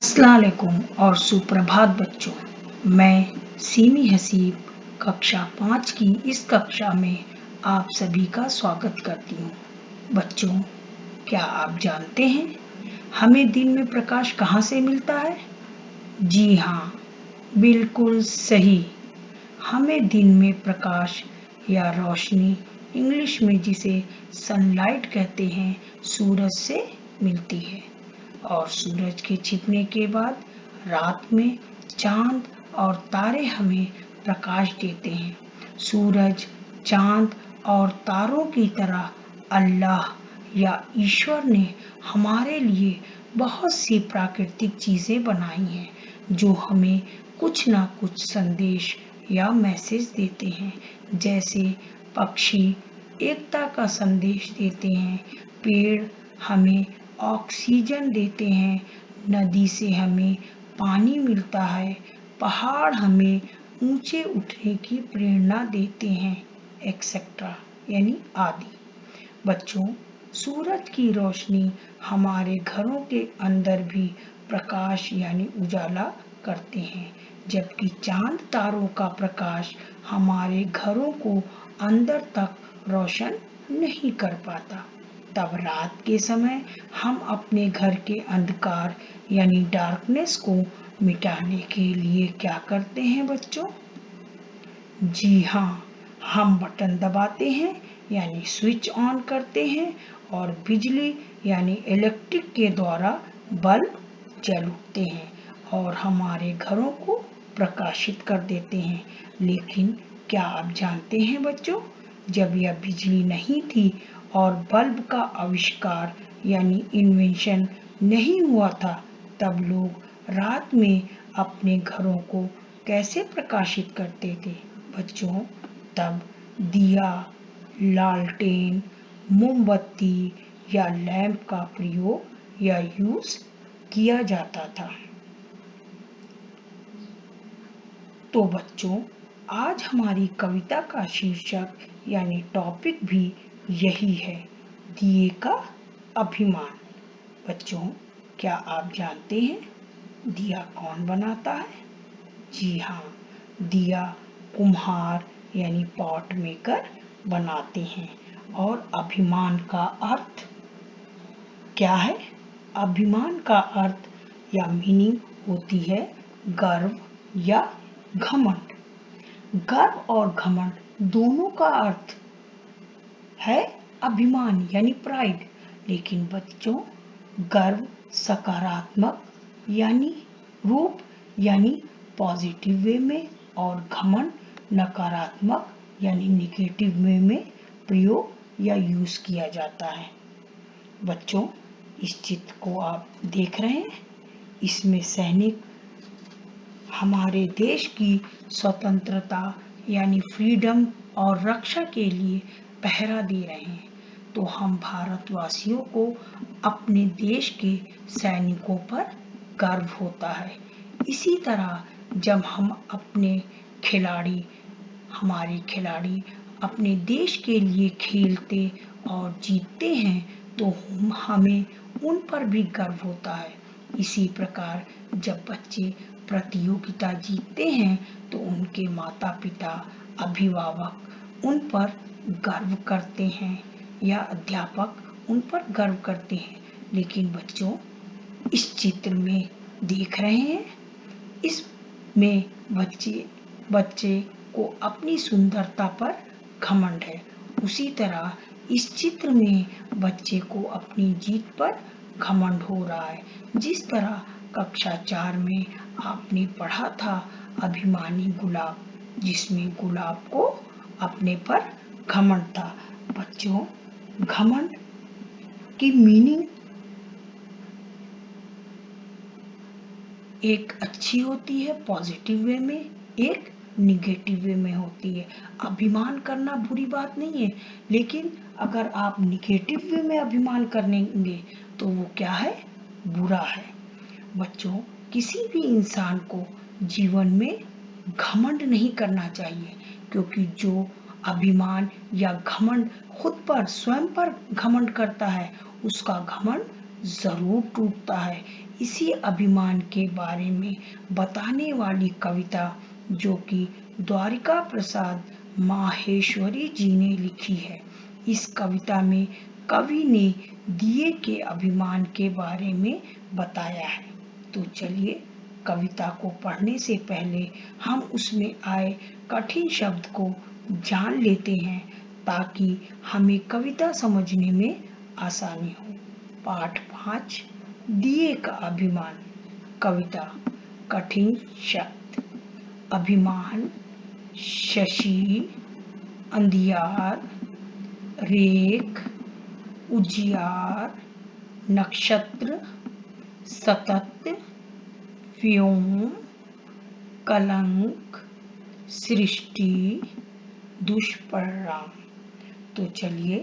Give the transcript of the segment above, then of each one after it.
अस्सलाम वालेकुम और सुप्रभात बच्चों। मैं सीमी हसीब कक्षा 5 की इस कक्षा में आप सभी का स्वागत करती हूँ। बच्चों, क्या आप जानते हैं हमें दिन में प्रकाश कहाँ से मिलता है? जी हाँ, बिल्कुल सही। हमें दिन में प्रकाश या रोशनी, इंग्लिश में जिसे सनलाइट कहते हैं, सूरज से मिलती है। और सूरज के छिपने के बाद रात में चांद और तारे हमें प्रकाश देते हैं। सूरज, चांद और तारों की तरह अल्लाह या ईश्वर ने हमारे लिए बहुत सी प्राकृतिक चीजें बनाई हैं जो हमें कुछ ना कुछ संदेश या मैसेज देते हैं। जैसे पक्षी एकता का संदेश देते हैं, पेड़ हमें ऑक्सीजन देते हैं, नदी से हमें पानी मिलता है, पहाड़ हमें ऊंचे उठने की प्रेरणा देते हैं, एक्सेट्रा यानी आदि। बच्चों, सूरज की रोशनी हमारे घरों के अंदर भी प्रकाश यानी उजाला करते हैं, जबकि चांद तारों का प्रकाश हमारे घरों को अंदर तक रोशन नहीं कर पाता। तब रात के समय हम अपने घर के अंधकार यानी डार्कनेस को मिटाने के लिए क्या करते हैं बच्चों? जी हाँ, हम बटन दबाते हैं यानी स्विच ऑन करते हैं और बिजली यानी इलेक्ट्रिक के द्वारा बल्ब जल उठते हैं और हमारे घरों को प्रकाशित कर देते हैं। लेकिन क्या आप जानते हैं बच्चों, जब यह बिजली नहीं थी और बल्ब का आविष्कार यानी इन्वेंशन नहीं हुआ था, तब लोग रात में अपने घरों को कैसे प्रकाशित करते थे बच्चों? तब दिया, लालटेन, मोमबत्ती या लैंप का प्रयोग या यूज किया जाता था। तो बच्चों, आज हमारी कविता का शीर्षक यानी टॉपिक भी यही है, दिए का अभिमान। बच्चों, क्या आप जानते हैं दिया कौन बनाता है? जी हाँ, दिया कुम्हार यानी पॉट मेकर बनाते हैं। और अभिमान का अर्थ क्या है? अभिमान का अर्थ या मीनिंग होती है गर्व या घमंड। गर्व और घमंड दोनों का अर्थ है अभिमान यानी प्राइड। लेकिन बच्चों, गर्व सकारात्मक यानी रूप यानी पॉजिटिव वे में और घमंड नकारात्मक यानी निगेटिव वे में प्रयोग या यूज किया जाता है। बच्चों, इस चित्र को आप देख रहे हैं, इसमें सैनिक हमारे देश की स्वतंत्रता यानी फ्रीडम और रक्षा के लिए पहरा दे रहे हैं। तो हम भारतवासियों को अपने देश के सैनिकों पर गर्व होता है। इसी तरह जब हम हमारे खिलाड़ी अपने देश के लिए खेलते और जीतते हैं तो हमें उन पर भी गर्व होता है। इसी प्रकार जब बच्चे प्रतियोगिता जीतते हैं तो उनके माता पिता, अभिभावक उन पर गर्व करते हैं या अध्यापक उन पर गर्व करते हैं। लेकिन बच्चों, इस चित्र में देख रहे हैं, इसमें बच्चे को अपनी सुंदरता पर घमंड है। उसी तरह इस चित्र में बच्चे को अपनी जीत पर घमंड हो रहा है। जिस तरह कक्षा 4 में आपने पढ़ा था अभिमानी गुलाब, जिसमें गुलाब को अपने पर घमंड था। बच्चों, घमंड की मीनिंग एक अच्छी होती है पॉजिटिव वे में, एक निगेटिव वे में होती है। अभिमान करना बुरी बात नहीं है, लेकिन अगर आप निगेटिव वे में अभिमान करेंगे तो वो क्या है? बुरा है। बच्चों, किसी भी इंसान को जीवन में घमंड नहीं करना चाहिए, क्योंकि जो अभिमान या घमंड खुद पर स्वयं पर घमंड करता है, उसका घमंड जरूर टूटता है। इसी अभिमान के बारे में बताने वाली कविता जो कि द्वारिका प्रसाद माहेश्वरी जी ने लिखी है। इस कविता में कवि ने दिए के अभिमान के बारे में बताया है। तो चलिए कविता को पढ़ने से पहले हम उसमें आए कठिन शब्द को जान लेते हैं ताकि हमें कविता समझने में आसानी हो। पाठ 5 दिए का अभिमान। कविता। कठिन शब्द। अभिमान, शशि, अंधियार, रेख, उजियार, नक्षत्र, सतत, व्योम, कलंक, सृष्टि, दुष्परिणाम। तो चलिए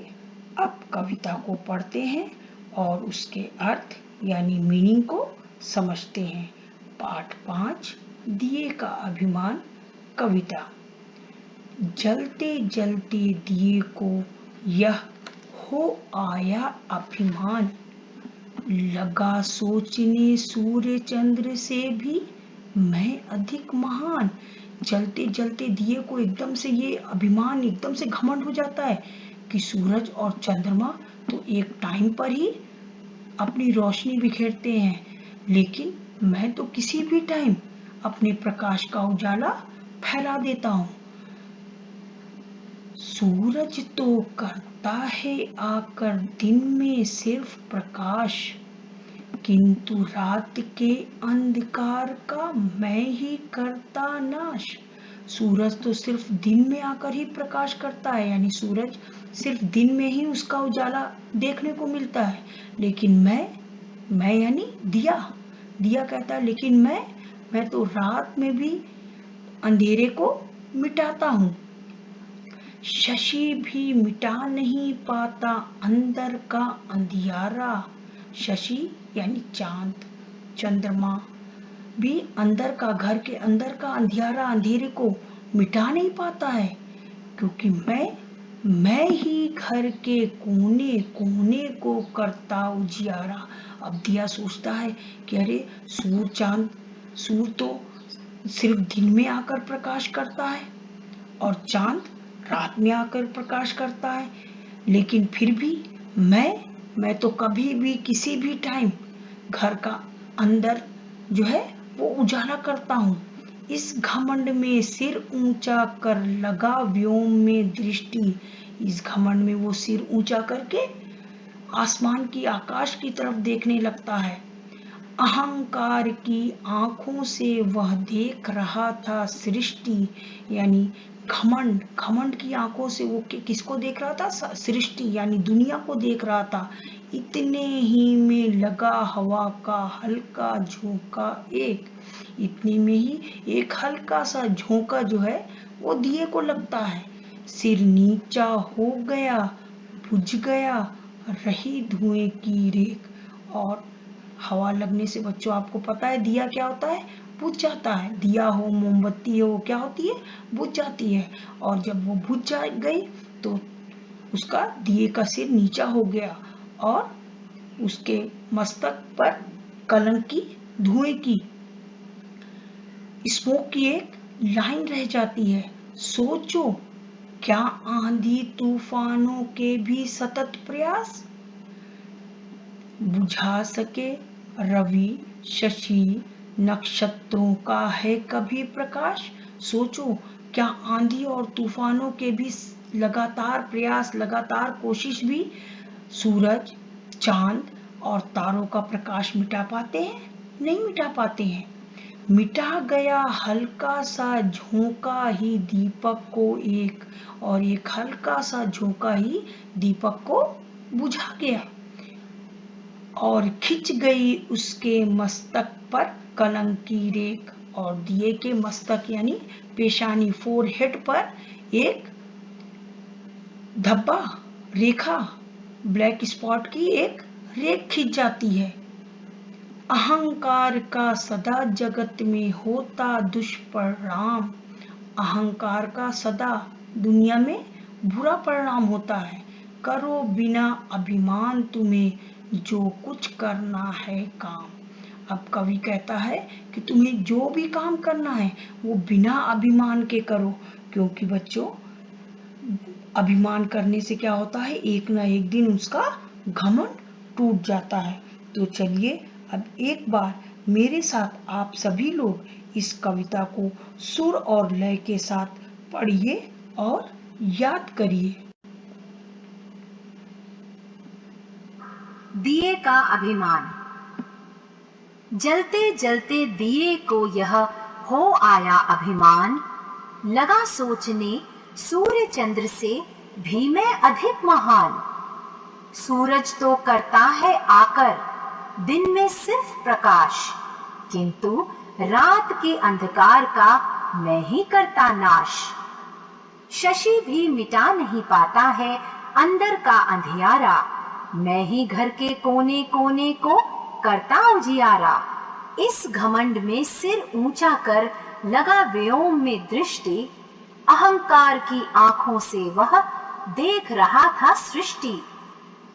अब कविता को पढ़ते हैं और उसके अर्थ यानी मीनिंग को समझते हैं। पाठ 5 दिए का अभिमान। कविता। जलते जलते दिए को यह हो आया अभिमान, लगा सोचने सूर्य चंद्र से भी मैं अधिक महान। जलते जलते दिए को एकदम से ये अभिमान, एकदम से घमंड हो जाता है कि सूरज और चंद्रमा तो एक टाइम पर ही अपनी रोशनी बिखेरते हैं, लेकिन मैं तो किसी भी टाइम अपने प्रकाश का उजाला फैला देता हूँ। सूरज तो करता है आकर दिन में सिर्फ प्रकाश, किंतु रात के अंधकार का मैं ही करता नाश। सूरज तो सिर्फ दिन में आकर ही प्रकाश करता है, यानी सूरज सिर्फ दिन में ही उसका उजाला देखने को मिलता है, लेकिन मैं यानी दिया कहता है, लेकिन मैं तो रात में भी अंधेरे को मिटाता हूँ। शशि भी मिटा नहीं पाता अंदर का अंधियारा। शशि यानी चांद, चंद्रमा भी अंदर का, घर के अंदर का अंधियारा, अंधेरे को मिटा नहीं पाता है, क्योंकि मैं ही घर के कोने कोने को करता उजियारा। अब दिया सोचता है कि अरे सूर्य तो सिर्फ दिन में आकर प्रकाश करता है और चांद रात में आकर प्रकाश करता है, लेकिन फिर भी मैं तो कभी भी किसी भी टाइम घर का अंदर जो है वो उजाला करता हूँ। इस घमंड में सिर ऊंचा कर लगा व्योम में दृष्टि। इस घमंड में वो सिर ऊंचा करके आसमान की, आकाश की तरफ देखने लगता है। अहंकार की आंखों से वह देख रहा था सृष्टि, यानी घमंड की आंखों से वो किसको देख रहा था? सृष्टि यानी दुनिया को देख रहा था। इतने ही में लगा हवा का हल्का झोंका एक। इतने में ही एक हल्का सा झोंका जो है वो दिए को लगता है। सिर नीचा हो गया, बुझ गया रही धुएं की रेख। और हवा लगने से बच्चों आपको पता है दिया क्या होता है? बुझ जाता है। दिया हो, मोमबत्ती हो, क्या होती है? बुझ जाती है। और जब वो बुझ गई तो उसका दिए का सिर नीचा हो गया और उसके मस्तक पर कलंक की, धुएं की, स्मोक की एक लाइन रह जाती है। सोचो क्या आंधी तूफानों के भी सतत प्रयास, बुझा सके रवि शशि नक्षत्रों का है कभी प्रकाश। सोचो क्या आंधी और तूफानों के भी लगातार प्रयास, लगातार कोशिश भी सूरज, चांद और तारों का प्रकाश मिटा पाते हैं? नहीं मिटा पाते हैं। मिटा गया हल्का सा झोंका ही दीपक को एक, और एक हल्का सा झोंका ही दीपक को बुझा गया और खिंच गई उसके मस्तक पर कलंक की रेख। और दिए के मस्तक यानी पेशानी, फोरहेड पर एक धब्बा, रेखा, ब्लैक स्पॉट की एक रेख खिंच जाती है। अहंकार का सदा जगत में होता दुष्परिणाम। अहंकार का सदा दुनिया में बुरा परिणाम होता है। करो बिना अभिमान तुम्हें जो कुछ करना है काम। अब कवि कहता है कि तुम्हें जो भी काम करना है वो बिना अभिमान के करो, क्योंकि बच्चों अभिमान करने से क्या होता है, एक ना एक दिन उसका घमंड टूट जाता है। तो चलिए अब एक बार मेरे साथ आप सभी लोग इस कविता को सुर और लय के साथ पढ़िए और याद करिए। दिए का अभिमान। जलते जलते दिए को यह हो आया अभिमान, लगा सोचने सूर्य चंद्र से भी मैं अधिक महान। सूरज तो करता है आकर दिन में सिर्फ प्रकाश, किंतु रात के अंधकार का मैं ही करता नाश। शशि भी मिटा नहीं पाता है अंदर का अंधियारा, मैं ही घर के कोने कोने को करता उजियारा। इस घमंड में सिर ऊंचा कर लगा व्योम में दृष्टि, अहंकार की आंखों से वह देख रहा था सृष्टि।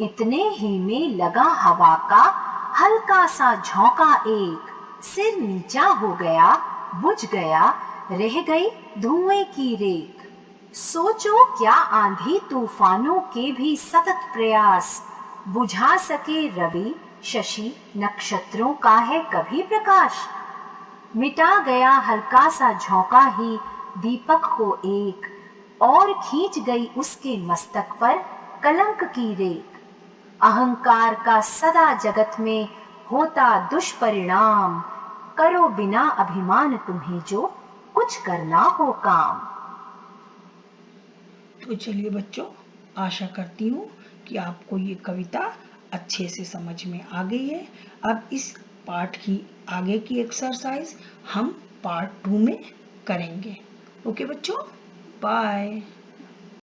इतने ही में लगा हवा का हल्का सा झोंका एक, सिर नीचा हो गया, बुझ गया, रह गई धुएं की रेख। सोचो क्या आंधी तूफानों के भी सतत प्रयास, बुझा सके रवि शशि नक्षत्रों का है कभी प्रकाश। मिटा गया हल्का सा झोंका ही दीपक को एक, और खींच गई उसके मस्तक पर कलंक की रेख। अहंकार का सदा जगत में होता दुष्परिणाम, करो बिना अभिमान तुम्हें जो कुछ करना हो काम। तो चलिए बच्चों, आशा करती हूँ कि आपको ये कविता अच्छे से समझ में आ गई है। अब इस पाठ की आगे की एक्सरसाइज हम पार्ट 2 में करेंगे। ओके बच्चों, बाय।